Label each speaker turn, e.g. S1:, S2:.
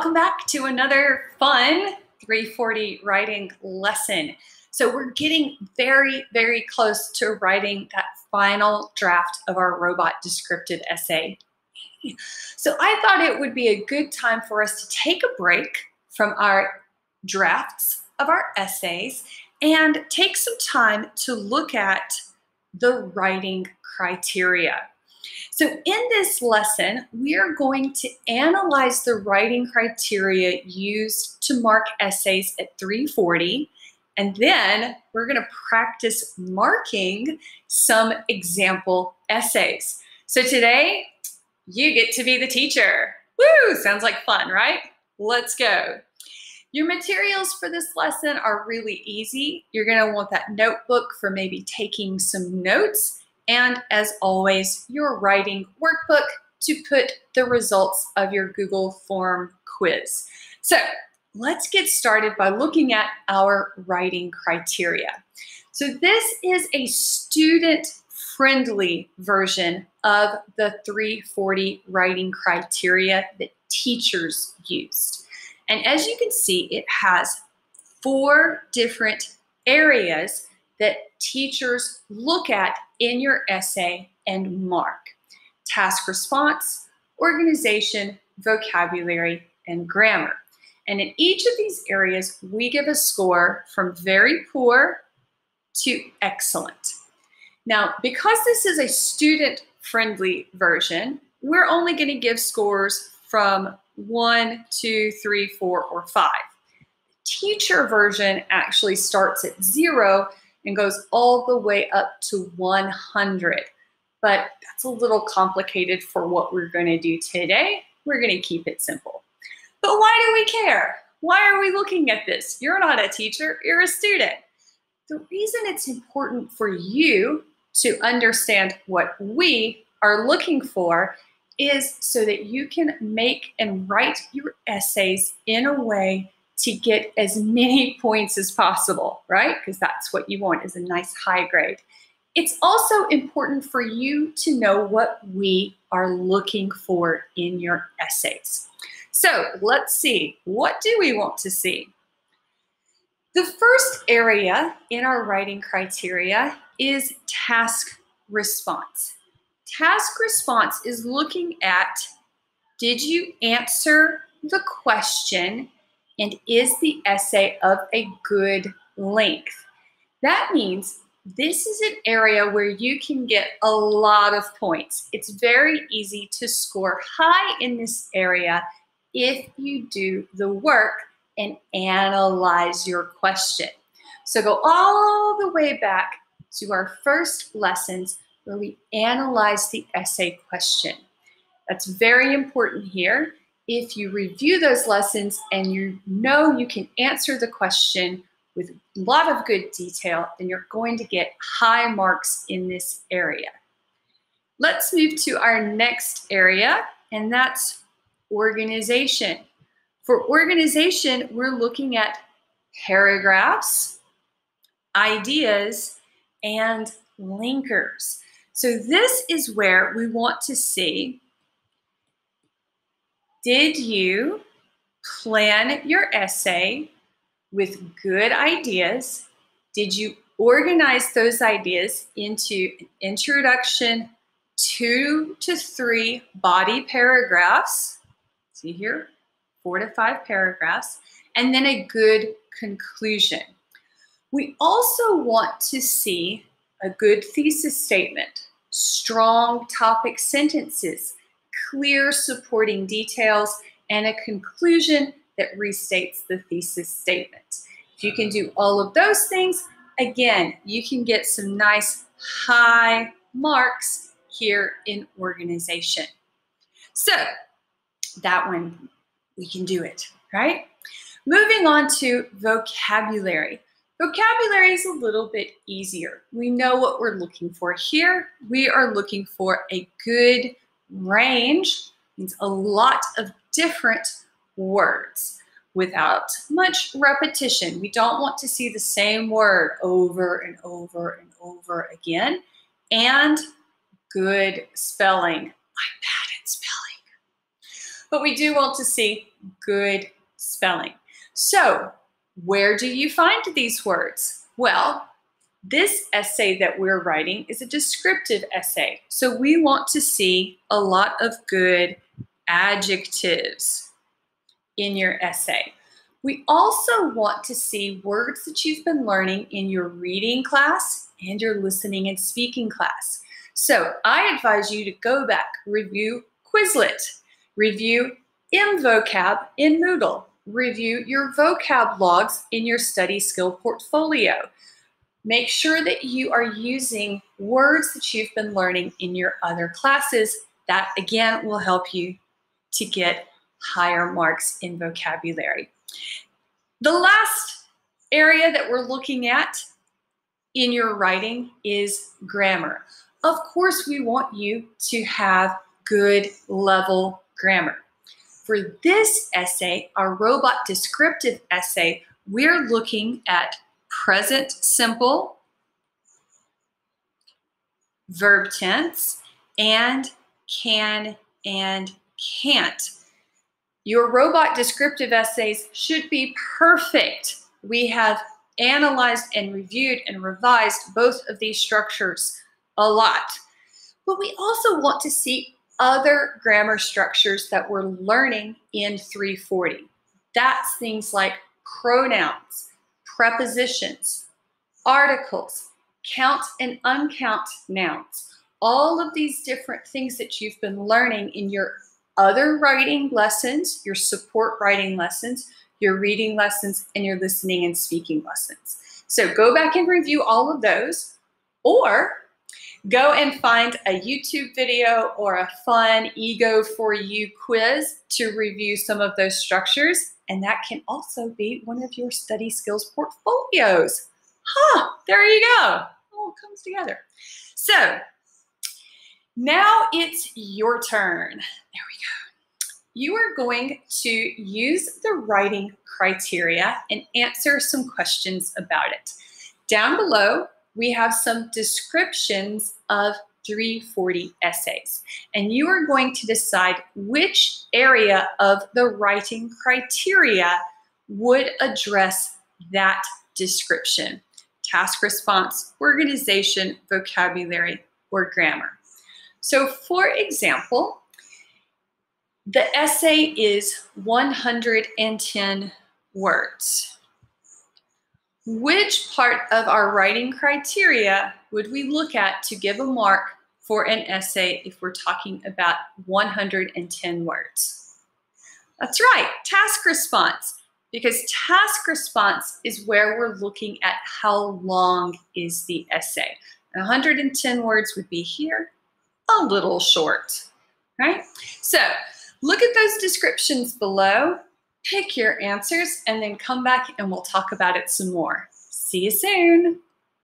S1: Welcome back to another fun 340 writing lesson. So we're getting very, very close to writing that final draft of our robot descriptive essay. So I thought it would be a good time for us to take a break from our drafts of our essays and take some time to look at the writing criteria. So in this lesson, we are going to analyze the writing criteria used to mark essays at 340, and then we're going to practice marking some example essays. So today, you get to be the teacher. Woo! Sounds like fun, right? Let's go. Your materials for this lesson are really easy. You're going to want that notebook for maybe taking some notes. And as always, your writing workbook to put the results of your Google form quiz. So let's get started by looking at our writing criteria. So this is a student-friendly version of the 340 writing criteria that teachers used. And as you can see, it has 4 different areas that teachers look at in your essay and mark: task response, organization, vocabulary, and grammar. And in each of these areas, we give a score from very poor to excellent. Now, because this is a student-friendly version, we're only going to give scores from 1, 2, 3, 4, or 5. Teacher version actually starts at 0 and goes all the way up to 100. But that's a little complicated for what we're going to do today. We're going to keep it simple. But why do we care? Why are we looking at this? You're not a teacher, you're a student. The reason it's important for you to understand what we are looking for is so that you can make and write your essays in a way to get as many points as possible, right? Because that's what you want, is a nice high grade. It's also important for you to know what we are looking for in your essays. So let's see, what do we want to see? The first area in our writing criteria is task response. Task response is looking at, did you answer the question, and is the essay of a good length? That means this is an area where you can get a lot of points. It's very easy to score high in this area if you do the work and analyze your question. So go all the way back to our first lessons where we analyze the essay question. That's very important here. If you review those lessons and you know you can answer the question with a lot of good detail, then you're going to get high marks in this area. Let's move to our next area, and that's organization. For organization, we're looking at paragraphs, ideas, and linkers. So this is where we want to see, did you plan your essay with good ideas? Did you organize those ideas into an introduction, 2 to 3 body paragraphs? See here, 4 to 5 paragraphs, and then a good conclusion. We also want to see a good thesis statement, strong topic sentences, clear supporting details, and a conclusion that restates the thesis statement. If you can do all of those things, again, you can get some nice high marks here in organization. So that one, we can do it, right? Moving on to vocabulary. Vocabulary is a little bit easier. We know what we're looking for here. We are looking for a good range, means a lot of different words without much repetition. We don't want to see the same word over and over and over again. And good spelling. I'm bad at spelling. But we do want to see good spelling. So, where do you find these words? Well, this essay that we're writing is a descriptive essay. So we want to see a lot of good adjectives in your essay. We also want to see words that you've been learning in your reading class and your listening and speaking class. So I advise you to go back, review Quizlet, review mVocab in Moodle, review your vocab logs in your study skill portfolio. Make sure that you are using words that you've been learning in your other classes. That, again, will help you to get higher marks in vocabulary. The last area that we're looking at in your writing is grammar. Of course, we want you to have good level grammar. For this essay, our robot descriptive essay, we're looking at present simple, verb tense, and can and can't. Your robot descriptive essays should be perfect. We have analyzed and reviewed and revised both of these structures a lot. But we also want to see other grammar structures that we're learning in 340. That's things like pronouns, prepositions, articles, count and uncount nouns. All of these different things that you've been learning in your other writing lessons, your support writing lessons, your reading lessons, and your listening and speaking lessons. So go back and review all of those, or go and find a YouTube video or a fun Ego for You quiz to review some of those structures, and that can also be one of your study skills portfolios. There you go. It all comes together. So now it's your turn. There we go. You are going to use the writing criteria and answer some questions about it. Down below, we have some descriptions of 340 essays, and you are going to decide which area of the writing criteria would address that description: task response, organization, vocabulary, or grammar. So for example, the essay is 110 words. Which part of our writing criteria would we look at to give a mark for an essay if we're talking about 110 words? That's right, task response, because task response is where we're looking at how long is the essay. And 110 words would be here, a little short, right? So look at those descriptions below, pick your answers, and then come back and we'll talk about it some more. See you soon.